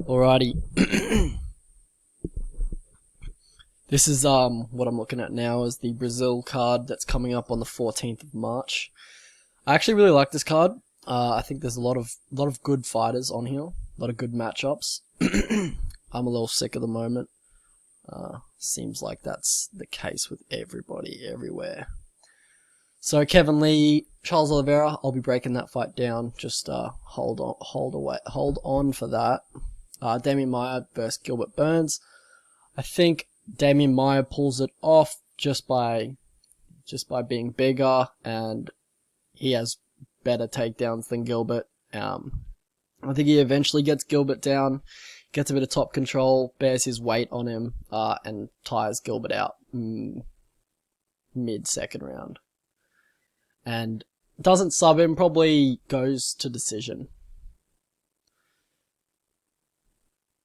Alrighty. This is what I'm looking at now is the Brazil card that's coming up on the 14th of March. I actually really like this card. I think there's a lot of good fighters on here, a lot of good matchups. I'm a little sick at the moment. Seems like that's the case with everybody everywhere. So Kevin Lee, Charles Oliveira, I'll be breaking that fight down. Just hold on for that. Damian Maia versus Gilbert Burns. I think Damian Maia pulls it off just by being bigger, and he has better takedowns than Gilbert. I think he eventually gets Gilbert down, gets a bit of top control, bears his weight on him, and tires Gilbert out mid-second round. And doesn't sub him, probably goes to decision.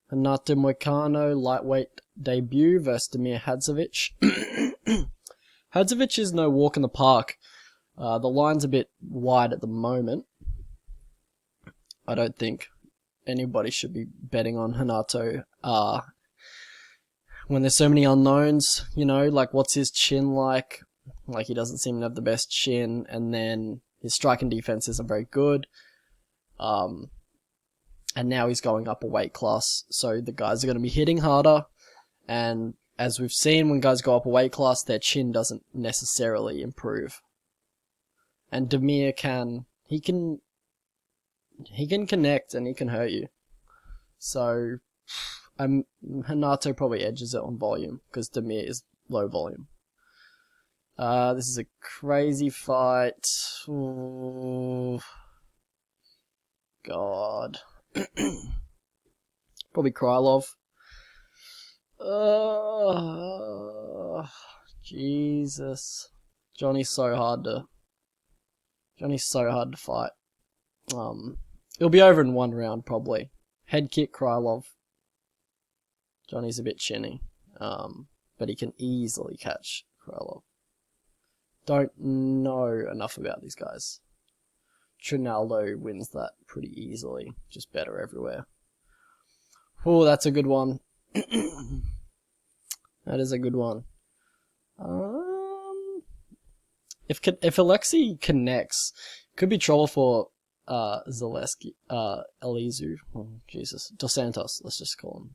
Renato Moicano, lightweight debut versus Damir Hadzovic. Hadzovic is no walk in the park. The line's a bit wide at the moment. I don't think anybody should be betting on Renato. When there's so many unknowns, like what's his chin like? Like he doesn't seem to have the best chin, and then his striking defense isn't very good. And now he's going up a weight class, so the guys are going to be hitting harder. And as we've seen, when guys go up a weight class, their chin doesn't necessarily improve. And Damir can connect and he can hurt you. So Renato probably edges it on volume because Damir is low volume. This is a crazy fight. Ooh. God. Probably Krylov. Jesus. Johnny's so hard to fight. It'll be over in one round probably. Head kick Krylov. Johnny's a bit chinny. But he can easily catch Krylov. Don't know enough about these guys. Trinaldo wins that pretty easily. Just better everywhere. Oh, that's a good one. That is a good one. If Alexei connects, could be trouble for Zaleski, Elizu. Oh, Jesus, Dos Santos. Let's just call him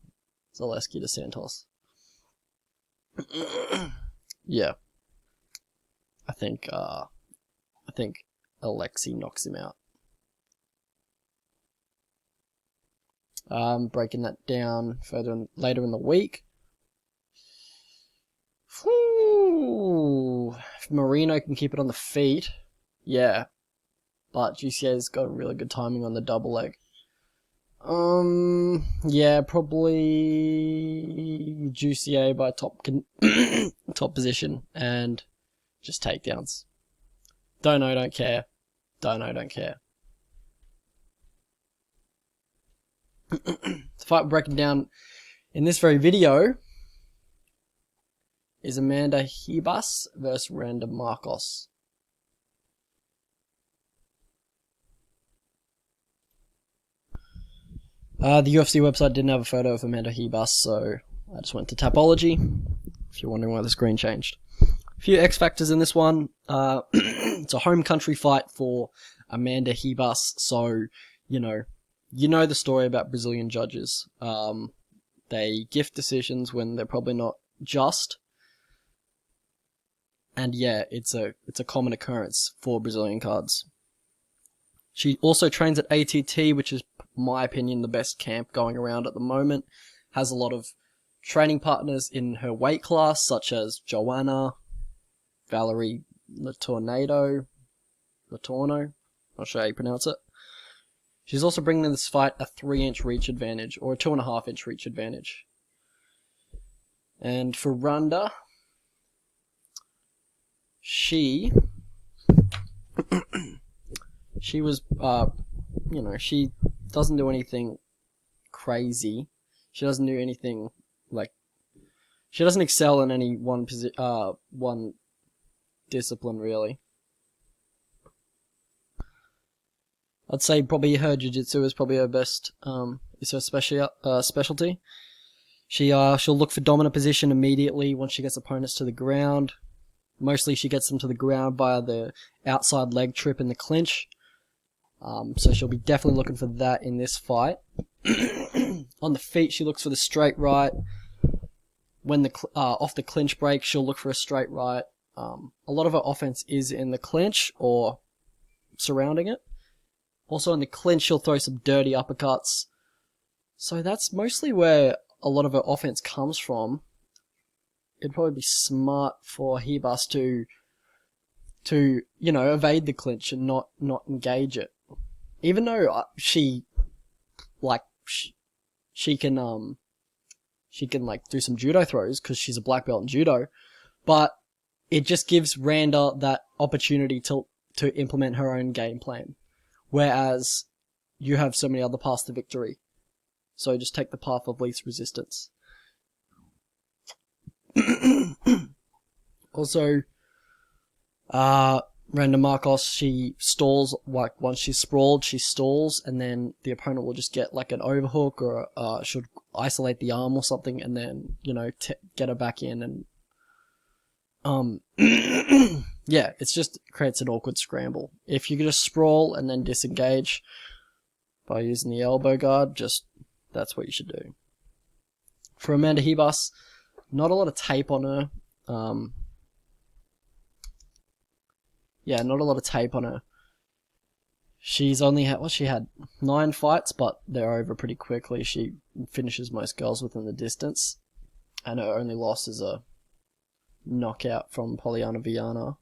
Zaleski Dos Santos. Yeah, I think Alexei knocks him out. Breaking that down later in the week. Whew. If Marino can keep it on the feet, yeah. But GCA's got really good timing on the double leg. Yeah, probably GCA by top position and just takedowns. Don't know, don't care. Don't know, don't care. The fight we're breaking down in this very video is Amanda Ribas versus Randa Markos. The UFC website didn't have a photo of Amanda Ribas, so I just went to Tapology, if you're wondering why the screen changed. A few X factors in this one. It's a home country fight for Amanda Ribas, so you know the story about Brazilian judges. They gift decisions when they're probably not just, and yeah, it's a common occurrence for Brazilian cards. She also trains at ATT, which is, in my opinion, the best camp going around at the moment. Has a lot of training partners in her weight class, such as Joanna, Valerie Latorno, not sure how you pronounce it. She's also bringing in this fight a 3-inch reach advantage, or a 2.5-inch reach advantage. And for Randa, she was, she doesn't do anything crazy. She doesn't do anything, she doesn't excel in any one discipline, really. I'd say probably her jiu-jitsu is probably her best, is her specialty. She'll look for dominant position immediately once she gets opponents to the ground. Mostly she gets them to the ground via the outside leg trip in the clinch. So she'll be definitely looking for that in this fight. On the feet, she looks for the straight right. When off the clinch break, she'll look for a straight right. A lot of her offense is in the clinch or surrounding it. Also in the clinch, she'll throw some dirty uppercuts. So that's mostly where a lot of her offense comes from. It'd probably be smart for Ribas to evade the clinch and not engage it. Even though she can do some judo throws because she's a black belt in judo, but it just gives Randa that opportunity to implement her own game plan. Whereas you have so many other paths to victory. So just take the path of least resistance. Also, Randa Markos, she stalls, like once she's sprawled, she stalls, and then the opponent will just get like an overhook or should isolate the arm or something, and then, get her back in and, yeah, it's just creates an awkward scramble. If you could just sprawl and then disengage by using the elbow guard, that's what you should do. For Amanda Ribas, not a lot of tape on her. Not a lot of tape on her. She's only had 9 fights, but they're over pretty quickly. She finishes most girls within the distance, and her only loss is a knockout from Poliana Viana,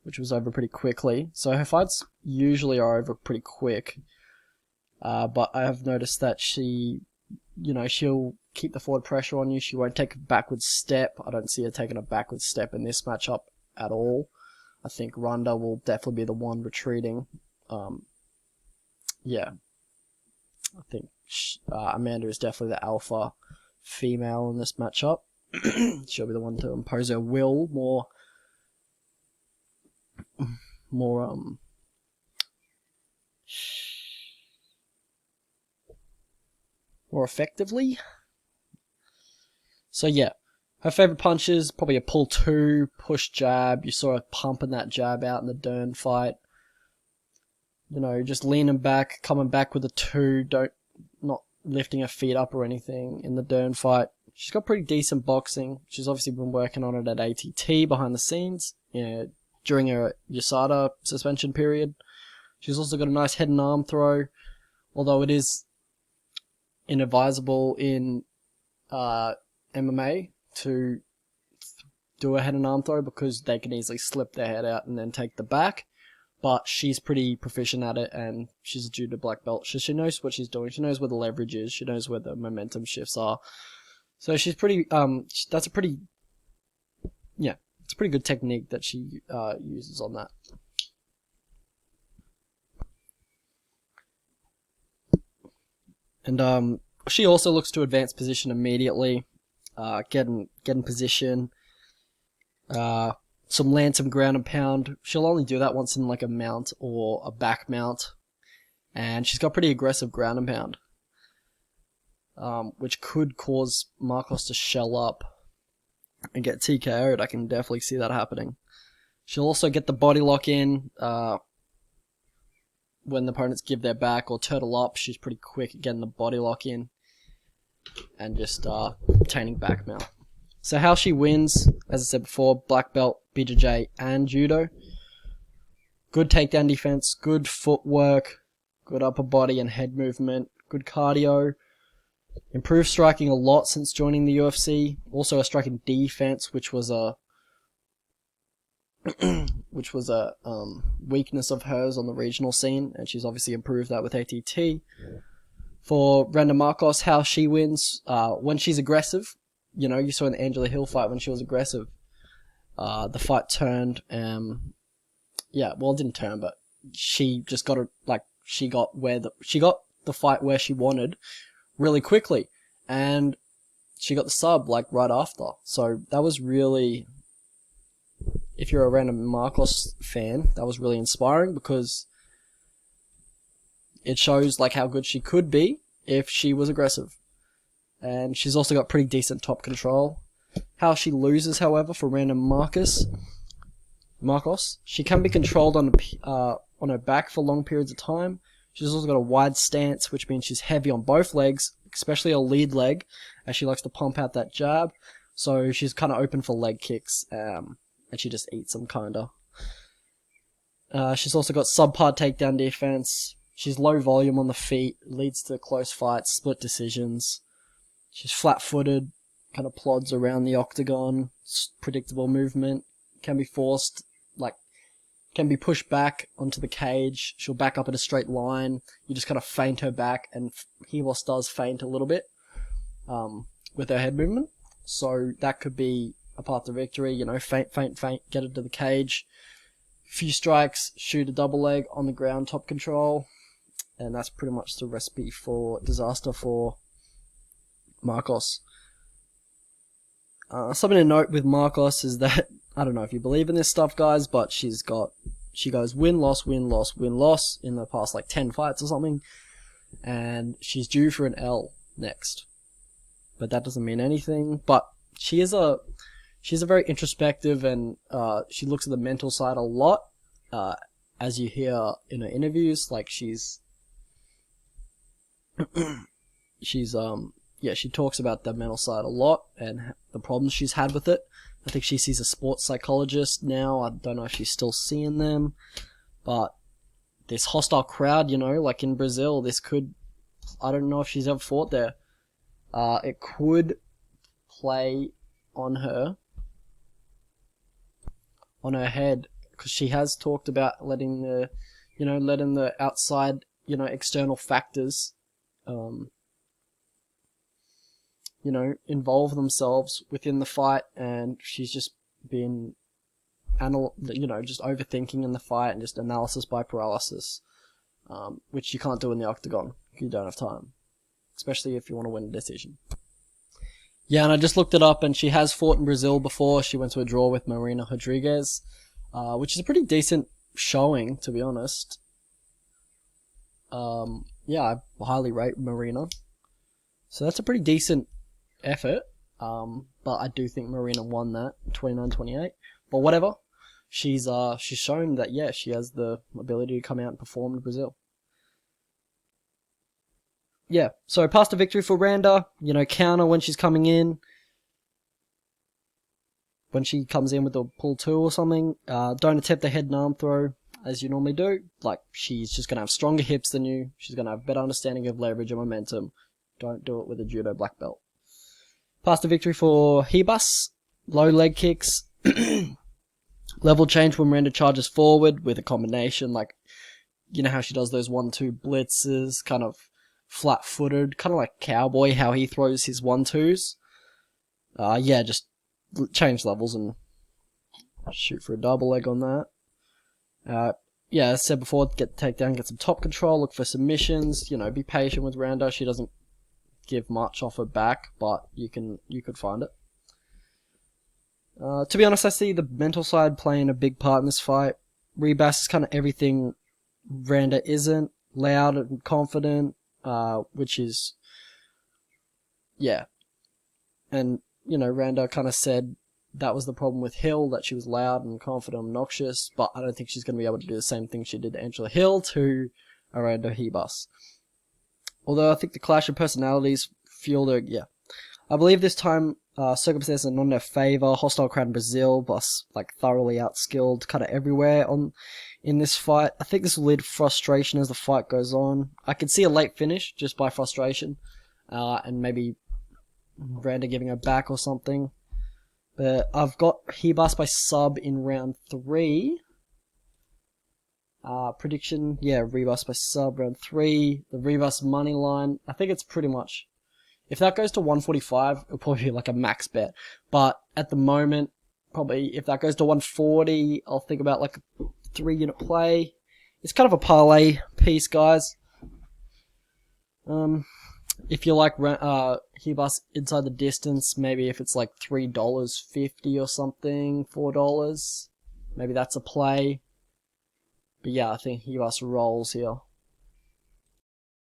which was over pretty quickly. So her fights usually are over pretty quick. But I have noticed that she'll keep the forward pressure on you. She won't take a backward step. I don't see her taking a backward step in this matchup at all. I think Randa will definitely be the one retreating. I think Amanda is definitely the alpha female in this matchup. She'll be the one to impose her will more effectively. So yeah, her favorite punches, probably a pull 2, push jab. You saw her pumping that jab out in the Dern fight. Just leaning back, coming back with a 2, not lifting her feet up or anything in the Dern fight. She's got pretty decent boxing. She's obviously been working on it at ATT behind the scenes, during her USADA suspension period. She's also got a nice head and arm throw, although it is inadvisable in MMA to do a head and arm throw because they can easily slip their head out and then take the back. But she's pretty proficient at it, and she's a judo black belt. She knows what she's doing. She knows where the leverage is. She knows where the momentum shifts are. So she's pretty. It's a pretty good technique that she uses on that. And she also looks to advance position immediately, get in position, land some ground and pound. She'll only do that once in like a mount or a back mount, and she's got pretty aggressive ground and pound, which could cause Markos to shell up and get TKO'd. I can definitely see that happening. She'll also get the body lock in when the opponents give their back or turtle up. She's pretty quick at getting the body lock in and just obtaining back mount. So how she wins, as I said before, black belt, BJJ, and judo. Good takedown defense, good footwork, good upper body and head movement, good cardio. Improved striking a lot since joining the UFC. Also a striking defense, which was a weakness of hers on the regional scene, and she's obviously improved that with ATT. For Randa Markos, how she wins, when she's aggressive, you saw in the Angela Hill fight when she was aggressive, the fight turned, it didn't turn, but she just got she got the fight where she wanted really quickly, and she got the sub right after. So that was really, if you're a Randa Markos fan, that was really inspiring because it shows like how good she could be if she was aggressive. And she's also got pretty decent top control. How she loses, however, for random Markos, she can be controlled on her back for long periods of time. She's also got a wide stance, which means she's heavy on both legs, especially her lead leg, as she likes to pump out that jab. So she's kind of open for leg kicks, and she just eats them, kinda. She's also got subpar takedown defense. She's low volume on the feet, leads to close fights, split decisions. She's flat-footed, kind of plods around the octagon, predictable movement, can be forced, can be pushed back onto the cage. She'll back up in a straight line. You just kind of feint her back, and Ribas does feint a little bit with her head movement. So that could be a path to victory, feint, get her to the cage. Few strikes, shoot a double leg on the ground, top control. And that's pretty much the recipe for disaster for Markos. Something to note with Markos is that, I don't know if you believe in this stuff, guys, but she goes win, loss, win, loss, win, loss in the past 10 fights or something, and she's due for an L next. But that doesn't mean anything. But she's a very introspective, and she looks at the mental side a lot, as you hear in her interviews. She talks about the mental side a lot and the problems she's had with it. I think she sees a sports psychologist now. I don't know if she's still seeing them, but this hostile crowd, like in Brazil, I don't know if she's ever fought there. It could play on her head, because she has talked about letting the outside, external factors, involve themselves within the fight, and she's just been, just overthinking in the fight and just analysis by paralysis, which you can't do in the octagon if you don't have time, especially if you want to win a decision. Yeah, and I just looked it up, and she has fought in Brazil before. She went to a draw with Marina Rodriguez, which is a pretty decent showing, to be honest. I highly rate Marina. So that's a pretty decent effort, but I do think Marina won that 29-28. But whatever, she's shown that she has the ability to come out and perform in Brazil. Yeah, so past a victory for Randa. Counter when she's coming in. When she comes in with a pull 2 or something, don't attempt a head and arm throw as you normally do. She's just gonna have stronger hips than you. She's gonna have better understanding of leverage and momentum. Don't do it with a judo black belt. Past a victory for Ribas. Low leg kicks. Level change when Randa charges forward with a combination. How she does those 1-2 blitzes, kind of flat-footed, kind of like Cowboy, how he throws his 1-2s. Just change levels and shoot for a double leg on that. As I said before, get the takedown, get some top control, look for submissions, be patient with Randa. She doesn't give much off her back, but you could find it. To be honest, I see the mental side playing a big part in this fight. Ribas is kind of everything Randa isn't. Loud and confident, which is, and Randa kind of said that was the problem with Hill, that she was loud and confident and obnoxious, but I don't think she's going to be able to do the same thing she did to Angela Hill to Randa Ribas. Although I think the clash of personalities fueled her, I believe this time circumstances are not in her favour. Hostile crowd in Brazil, but thoroughly outskilled, kind of everywhere in this fight. I think this will lead to frustration as the fight goes on. I could see a late finish just by frustration, and maybe Randa giving her back or something. But I've got Ribas by sub in round 3. Prediction, Ribas by sub round 3. The Ribas money line, I think it's pretty much, if that goes to 145, it'll probably be like a max bet. But at the moment, probably if that goes to 140, I'll think about like a 3-unit play. It's kind of a parlay piece, guys. If you like Ribas inside the distance, maybe if it's like $3.50 or something, $4, maybe that's a play. But yeah, I think Ribas rolls here.